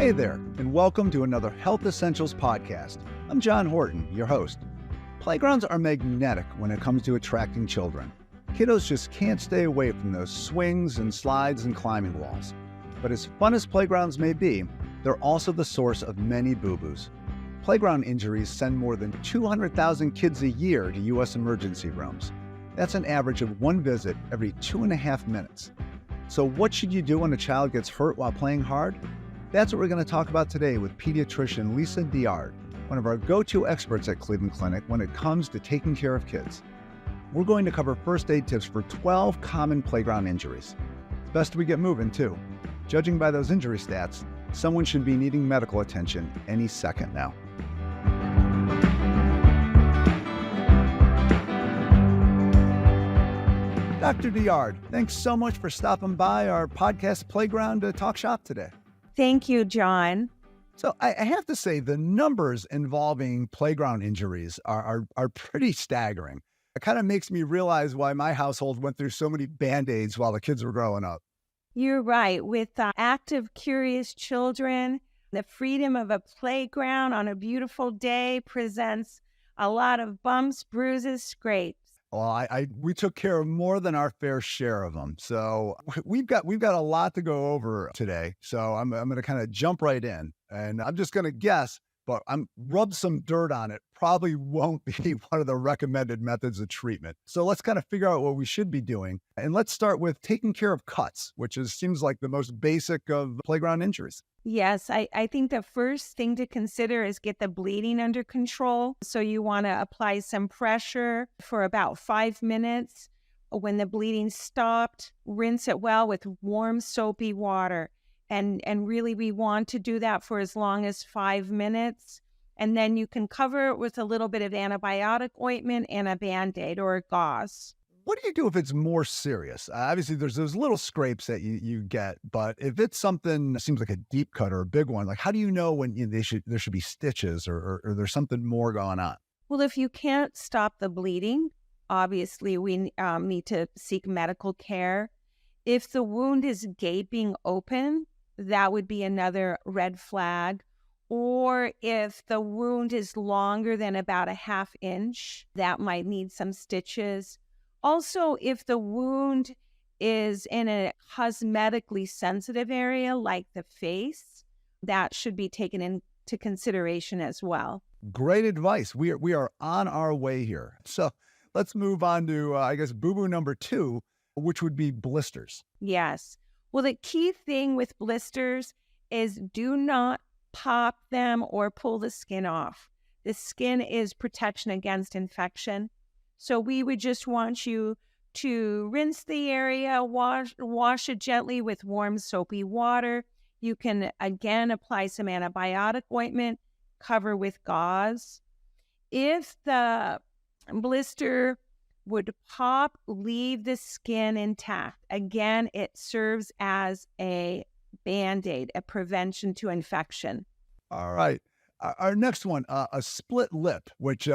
Hey there, and welcome to another Health Essentials podcast. I'm John Horton, your host. Playgrounds are magnetic when it comes to attracting children. Kiddos just can't stay away from those swings and slides and climbing walls. But as fun as playgrounds may be, they're also the source of many boo-boos. Playground injuries send more than 200,000 kids a year to U.S. emergency rooms. That's an average of one visit every 2.5 minutes. So what should you do when a child gets hurt while playing hard? That's what we're going to talk about today with pediatrician Lisa Diard, one of our go-to experts at Cleveland Clinic when it comes to taking care of kids. We're going to cover first aid tips for 12 common playground injuries. It's best we get moving too. Judging by those injury stats, someone should be needing medical attention any second now. Dr. Diard, thanks so much for stopping by our podcast Playground to talk shop today. Thank you, John. So I have to say the numbers involving playground injuries are pretty staggering. It kind of makes me realize why my household went through so many Band-Aids while the kids were growing up. You're right. With active, curious children, the freedom of a playground on a beautiful day presents a lot of bumps, bruises, scrapes. Well, we took care of more than our fair share of them. So we've got a lot to go over today. So I'm going to kind of jump right in, and I'm just going to guess, but rub some dirt on it. Probably won't be one of the recommended methods of treatment. So let's kind of figure out what we should be doing. And let's start with taking care of cuts, which seems like the most basic of playground injuries. Yes, I think the first thing to consider is get the bleeding under control. So you want to apply some pressure for about 5 minutes. When the bleeding stopped, rinse it well with warm soapy water. And really we want to do that for as long as 5 minutes. And then you can cover it with a little bit of antibiotic ointment and a Band-Aid or a gauze. What do you do if it's more serious? Obviously, there's those little scrapes that you get, but if it's something that seems like a deep cut or a big one, like how do you know when there should be stitches or there's something more going on? Well, if you can't stop the bleeding, obviously we need to seek medical care. If the wound is gaping open, that would be another red flag. Or if the wound is longer than about a ½ inch, that might need some stitches. Also, if the wound is in a cosmetically sensitive area like the face, that should be taken into consideration as well. Great advice. We are on our way here. So let's move on to, boo-boo number 2, which would be blisters. Yes. Well, the key thing with blisters is do not pop them or pull the skin off. The skin is protection against infection. So we would just want you to rinse the area, wash it gently with warm soapy water. You can, again, apply some antibiotic ointment, cover with gauze. If the blister would pop, leave the skin intact. Again, it serves as a Band-Aid, a prevention to infection. All right. Our next one, a split lip, which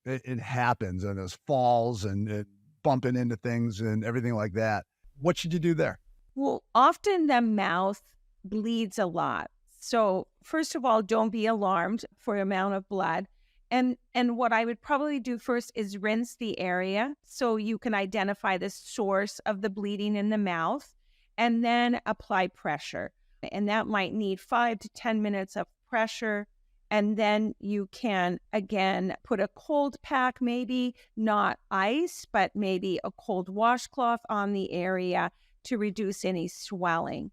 it happens, and there's falls and bumping into things and everything like that. What should you do there? Well, often the mouth bleeds a lot. So first of all, don't be alarmed for the amount of blood. And what I would probably do first is rinse the area so you can identify the source of the bleeding in the mouth, and then apply pressure. And that might need 5 to 10 minutes of pressure. And then you can, again, put a cold pack, maybe not ice, but maybe a cold washcloth on the area to reduce any swelling.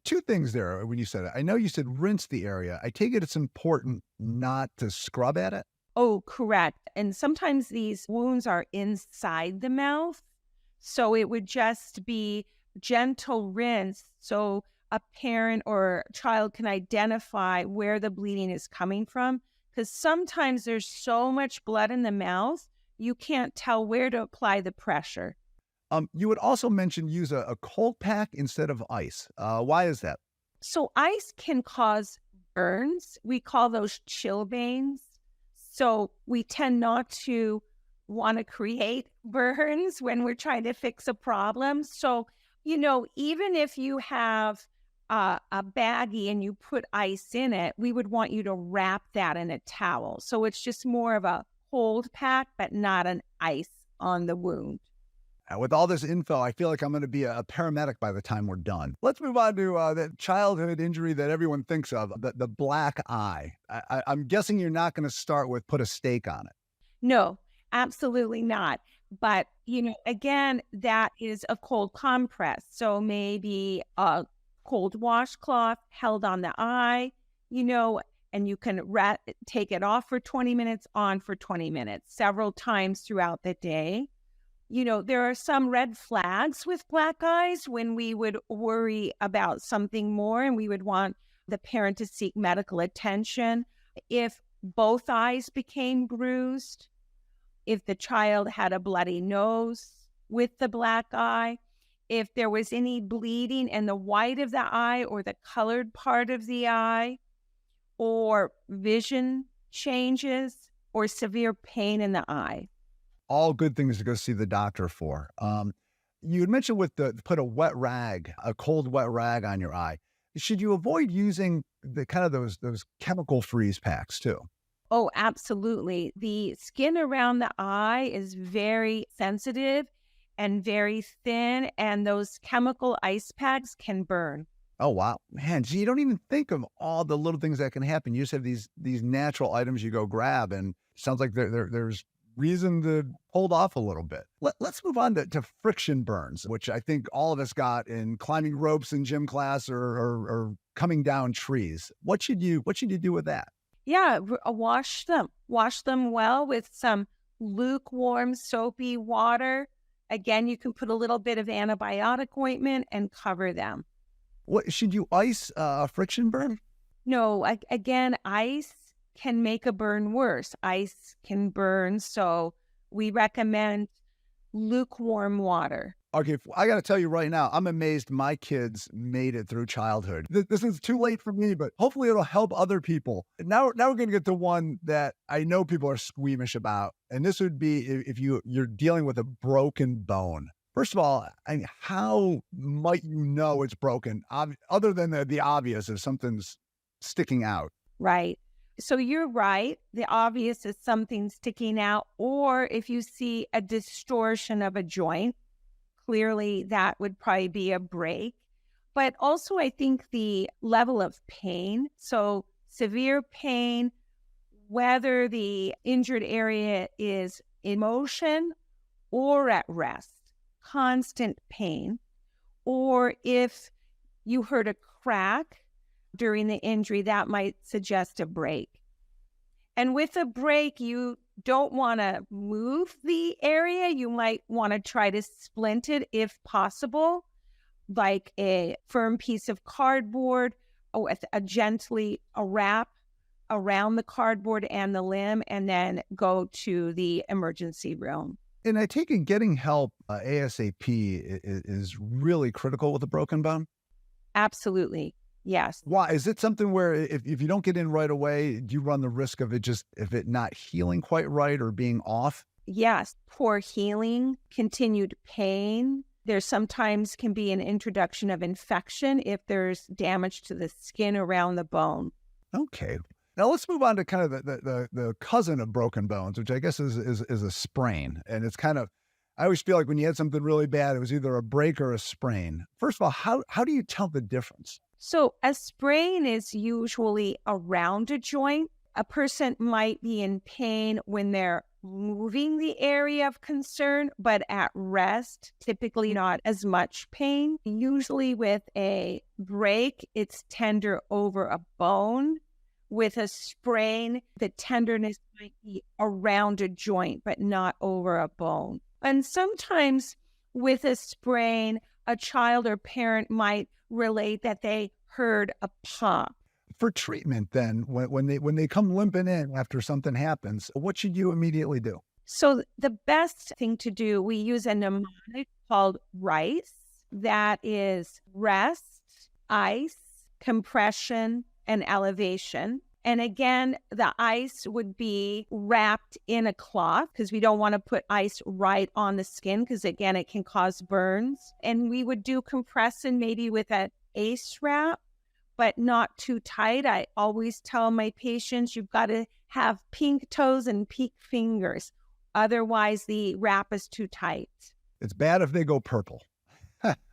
2 things there when you said it. I know you said rinse the area. I take it it's important not to scrub at it? Oh, correct. And sometimes these wounds are inside the mouth. So it would just be gentle rinse so a parent or child can identify where the bleeding is coming from, because sometimes there's so much blood in the mouth, you can't tell where to apply the pressure. You would also mention use a cold pack instead of ice. Why is that? So ice can cause burns. We call those chilblains. So we tend not to want to create burns when we're trying to fix a problem. So, even if you have a baggie and you put ice in it, we would want you to wrap that in a towel. So it's just more of a cold pack, but not an ice on the wound. With all this info, I feel like I'm going to be a paramedic by the time we're done. Let's move on to that childhood injury that everyone thinks of, the black eye. I'm guessing you're not going to start with put a stake on it. No, absolutely not. But, again, that is a cold compress. So maybe a cold washcloth held on the eye, and you can take it off for 20 minutes, on for 20 minutes, several times throughout the day. There are some red flags with black eyes when we would worry about something more and we would want the parent to seek medical attention. If both eyes became bruised, if the child had a bloody nose with the black eye, if there was any bleeding in the white of the eye or the colored part of the eye, or vision changes or severe pain in the eye. All good things to go see the doctor for. You had mentioned put a cold wet rag on your eye. Should you avoid using the kind of those chemical freeze packs too? Oh, absolutely. The skin around the eye is very sensitive and very thin, and those chemical ice packs can burn. Oh, wow. Man, you don't even think of all the little things that can happen. You just have these natural items you go grab, and it sounds like there's reason to hold off a little bit. Let's move on to friction burns, which I think all of us got in climbing ropes in gym class or coming down trees. What should you do with that? Yeah, wash them well with some lukewarm soapy water. Again, you can put a little bit of antibiotic ointment and cover them. What should you ice a friction burn? No, again, ice can make a burn worse. Ice can burn, so we recommend lukewarm water. Okay, I got to tell you right now, I'm amazed my kids made it through childhood. This is too late for me, but hopefully it'll help other people. Now we're going to get to one that I know people are squeamish about, and this would be if you're dealing with a broken bone. First of all, how might you know it's broken, other than the obvious if something's sticking out? Right. So you're right. The obvious is something sticking out, or if you see a distortion of a joint, clearly that would probably be a break. But also I think the level of pain, so severe pain, whether the injured area is in motion or at rest, constant pain, or if you heard a crack during the injury, that might suggest a break. And with a break, you don't want to move the area. You might want to try to splint it if possible, like a firm piece of cardboard or with a wrap around the cardboard and the limb, and then go to the emergency room. And I take it getting help ASAP is really critical with a broken bone? Absolutely. Yes. Why? Is it something where if you don't get in right away, do you run the risk of if it not healing quite right or being off? Yes. Poor healing, continued pain. There sometimes can be an introduction of infection if there's damage to the skin around the bone. Okay. Now let's move on to kind of the cousin of broken bones, which I guess is a sprain. And it's kind of, I always feel like when you had something really bad, it was either a break or a sprain. First of all, how do you tell the difference? So a sprain is usually around a joint. A person might be in pain when they're moving the area of concern, but at rest, typically not as much pain. Usually with a break, it's tender over a bone. With a sprain, the tenderness might be around a joint, but not over a bone. And sometimes with a sprain, a child or parent might relate that they heard a pop. For treatment then, when they come limping in after something happens, what should you immediately do? So the best thing to do, we use a mnemonic called RICE. That is rest, ice, compression, and elevation. And again, the ice would be wrapped in a cloth because we don't want to put ice right on the skin because, again, it can cause burns. And we would do compression maybe with a ACE wrap, but not too tight. I always tell my patients you've got to have pink toes and pink fingers. Otherwise, the wrap is too tight. It's bad if they go purple.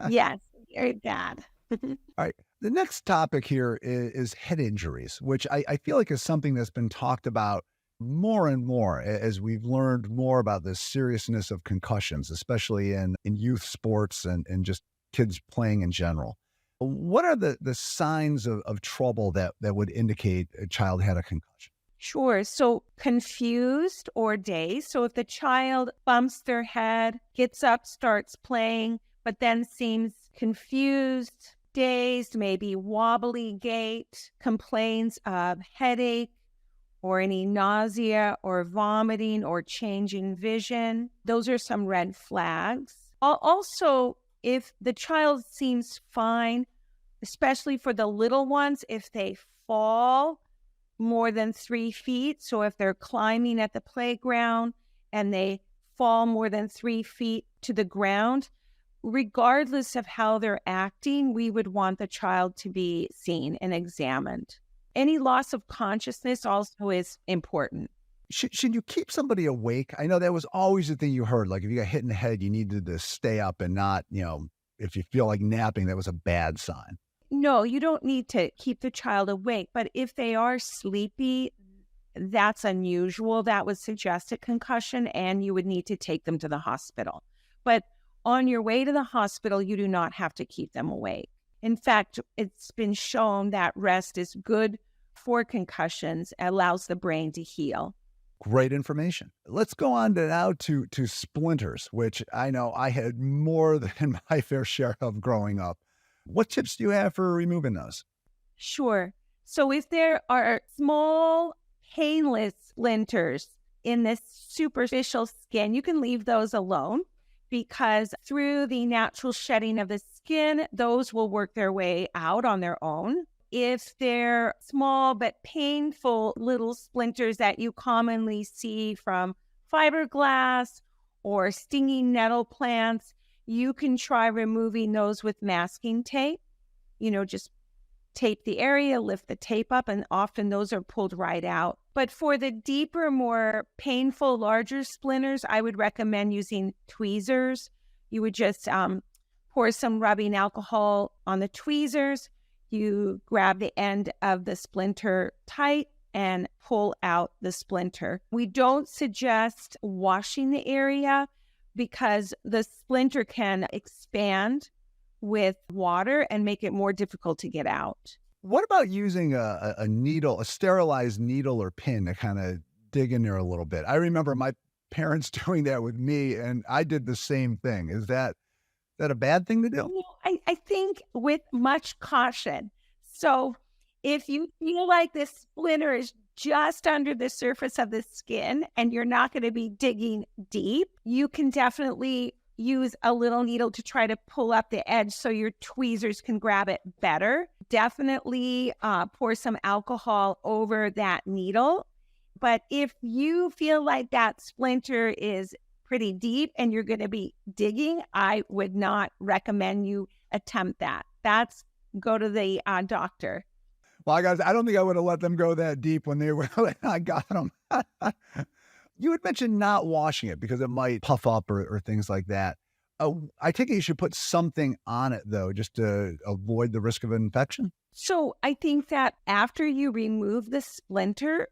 Yes, very bad. All right. The next topic here is head injuries, which I feel like is something that's been talked about more and more as we've learned more about the seriousness of concussions, especially in youth sports and just kids playing in general. What are the signs of trouble that would indicate a child had a concussion? Sure. So confused or dazed. So if the child bumps their head, gets up, starts playing, but then seems confused, dazed, maybe wobbly gait, complains of headache or any nausea or vomiting or changing vision. Those are some red flags. Also, if the child seems fine, especially for the little ones, if they fall more than 3 feet. So if they're climbing at the playground and they fall more than 3 feet to the ground, regardless of how they're acting, we would want the child to be seen and examined. Any loss of consciousness also is important. Should you keep somebody awake? I know that was always the thing you heard. Like if you got hit in the head, you needed to stay up and not, if you feel like napping, that was a bad sign. No, you don't need to keep the child awake, but if they are sleepy, that's unusual. That would suggest a concussion and you would need to take them to the hospital. But on your way to the hospital, you do not have to keep them awake. In fact, it's been shown that rest is good for concussions, allows the brain to heal. Great information. Let's go on now to splinters, which I know I had more than my fair share of growing up. What tips do you have for removing those? Sure. So if there are small, painless splinters in the superficial skin, you can leave those alone because through the natural shedding of the skin, those will work their way out on their own. If they're small but painful little splinters that you commonly see from fiberglass or stinging nettle plants, you can try removing those with masking tape. Just tape the area, lift the tape up, and often those are pulled right out. But for the deeper, more painful, larger splinters, I would recommend using tweezers. You would just pour some rubbing alcohol on the tweezers. You grab the end of the splinter tight and pull out the splinter. We don't suggest washing the area because the splinter can expand with water and make it more difficult to get out. What about using a needle, a sterilized needle or pin to kind of dig in there a little bit? I remember my parents doing that with me, and I did the same thing. Is that a bad thing to do? I think with much caution. So if you feel like this splinter is just under the surface of the skin and you're not going to be digging deep, you can definitely use a little needle to try to pull up the edge so your tweezers can grab it better. Definitely pour some alcohol over that needle. But if you feel like that splinter is pretty deep and you're going to be digging, I would not recommend you attempt that. Go to the doctor. Well, guys, I don't think I would have let them go that deep when I got them. You had mentioned not washing it because it might puff up or things like that. I take it you should put something on it, though, just to avoid the risk of infection? So I think that after you remove the splinter,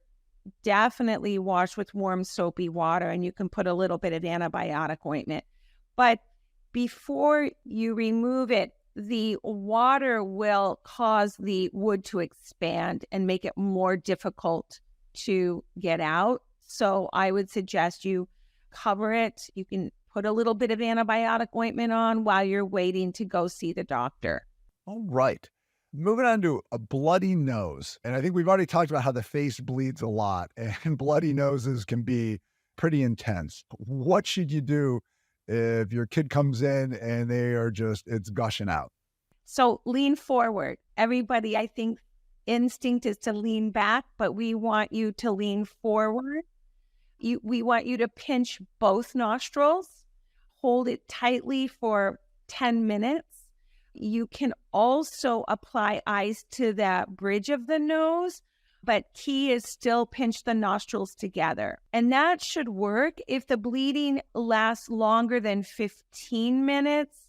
definitely wash with warm soapy water, and you can put a little bit of antibiotic ointment. But before you remove it, the water will cause the wood to expand and make it more difficult to get out. So I would suggest you cover it. You can put a little bit of antibiotic ointment on while you're waiting to go see the doctor. All right. Moving on to a bloody nose. And I think we've already talked about how the face bleeds a lot and bloody noses can be pretty intense. What should you do if your kid comes in and it's gushing out? So lean forward. Everybody, I think instinct is to lean back, but we want you to lean forward. We want you to pinch both nostrils, hold it tightly for 10 minutes. You can also apply ice to the bridge of the nose, but key is still pinch the nostrils together. And that should work. If the bleeding lasts longer than 15 minutes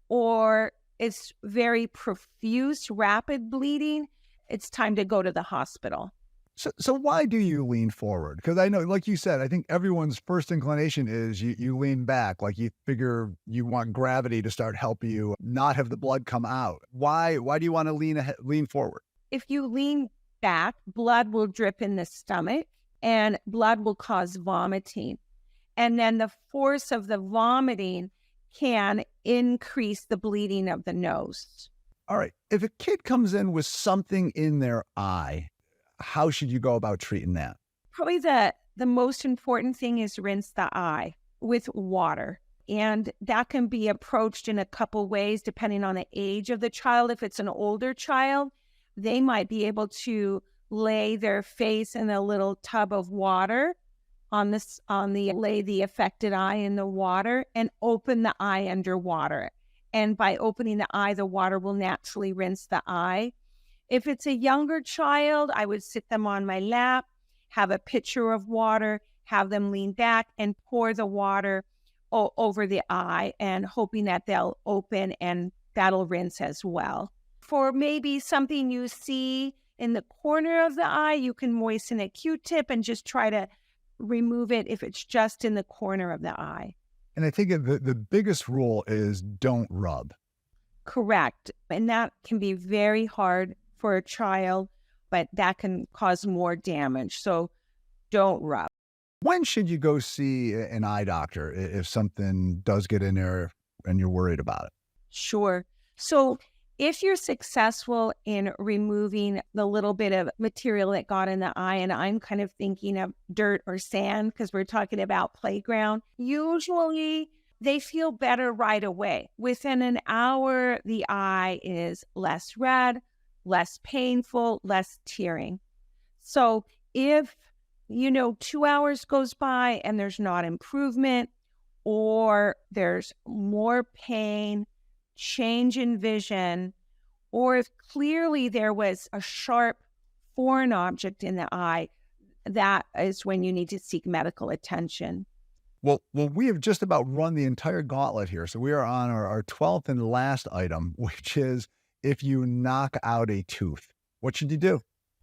or it's very profuse, rapid bleeding, it's time to go to the hospital. So why do you lean forward? Because I know, like you said, I think everyone's first inclination is you lean back, like you figure you want gravity to start helping you not have the blood come out. Why do you want to lean forward? If you lean back, blood will drip in the stomach and blood will cause vomiting. And then the force of the vomiting can increase the bleeding of the nose. All right. If a kid comes in with something in their eye, how should you go about treating that? Probably the most important thing is rinse the eye with water. And that can be approached in a couple ways depending on the age of the child. If it's an older child, they might be able to lay their face in a little tub of water lay the affected eye in the water and open the eye underwater. And by opening the eye, the water will naturally rinse the eye. If it's a younger child, I would sit them on my lap, have a pitcher of water, have them lean back and pour the water over the eye and hoping that they'll open and that'll rinse as well. For maybe something you see in the corner of the eye, you can moisten a Q-tip and just try to remove it if it's just in the corner of the eye. And I think the biggest rule is don't rub. Correct. And that can be very hard for a child, but that can cause more damage. So don't rub. When should you go see an eye doctor if something does get in there and you're worried about it? Sure. So if you're successful in removing the little bit of material that got in the eye, and I'm kind of thinking of dirt or sand because we're talking about playground, usually they feel better right away. Within an hour, the eye is less red, less painful, less tearing. So if, 2 hours goes by and there's not improvement, or there's more pain, change in vision, or if clearly there was a sharp foreign object in the eye, that is when you need to seek medical attention. Well, we have just about run the entire gauntlet here. So we are on our 12th and last item, which is if you knock out a tooth, what should you do?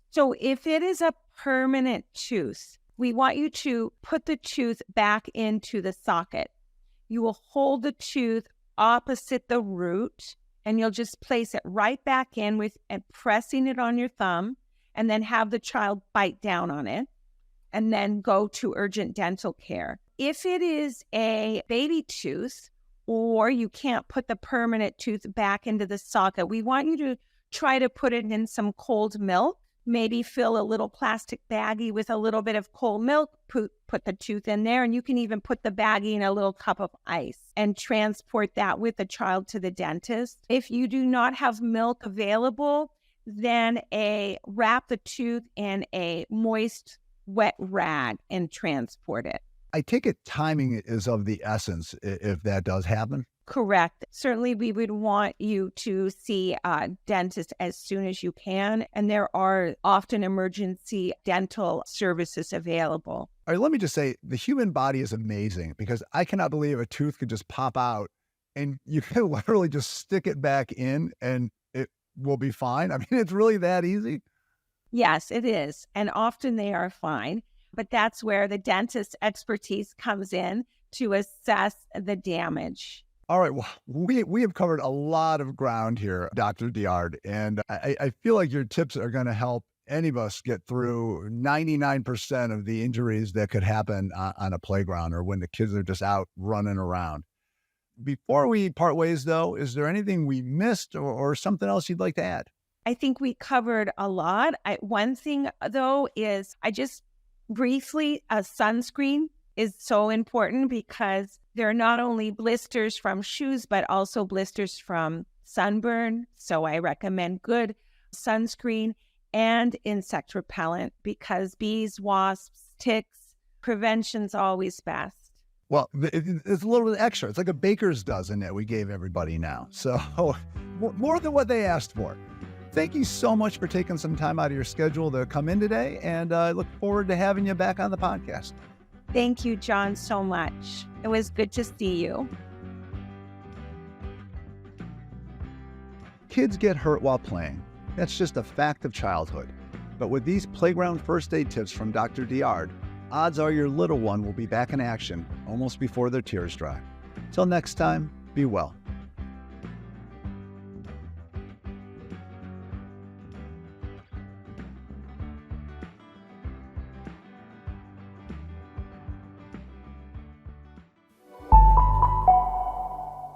So if it is a permanent tooth, we want you to put the tooth back into the socket. You will hold the tooth opposite the root, and you'll just place it right back in and pressing it on your thumb, and then have the child bite down on it, and then go to urgent dental care. If it is a baby tooth, or you can't put the permanent tooth back into the socket, we want you to try to put it in some cold milk. Maybe fill a little plastic baggie with a little bit of cold milk, put the tooth in there, and you can even put the baggie in a little cup of ice and transport that with the child to the dentist. If you do not have milk available, then wrap the tooth in a moist, wet rag and transport it. I take it timing is of the essence if that does happen. Correct. Certainly, we would want you to see a dentist as soon as you can. And there are often emergency dental services available. All right, let me just say the human body is amazing because I cannot believe a tooth could just pop out and you can literally just stick it back in and it will be fine. I mean, it's really that easy. Yes, it is. And often they are fine. But that's where the dentist's expertise comes in to assess the damage. All right. Well, we have covered a lot of ground here, Dr. Diard, and I feel like your tips are going to help any of us get through 99% of the injuries that could happen on a playground or when the kids are just out running around. Before we part ways, though, is there anything we missed or something else you'd like to add? I think we covered a lot. One thing, though, is briefly, a sunscreen is so important because there are not only blisters from shoes, but also blisters from sunburn. So I recommend good sunscreen and insect repellent because bees, wasps, ticks, prevention's always best. Well, it's a little bit extra. It's like a baker's dozen that we gave everybody now. So more than what they asked for. Thank you so much for taking some time out of your schedule to come in today, and I look forward to having you back on the podcast. Thank you, John, so much. It was good to see you. Kids get hurt while playing. That's just a fact of childhood. But with these playground first aid tips from Dr. Diard, odds are your little one will be back in action almost before their tears dry. Till next time, be well.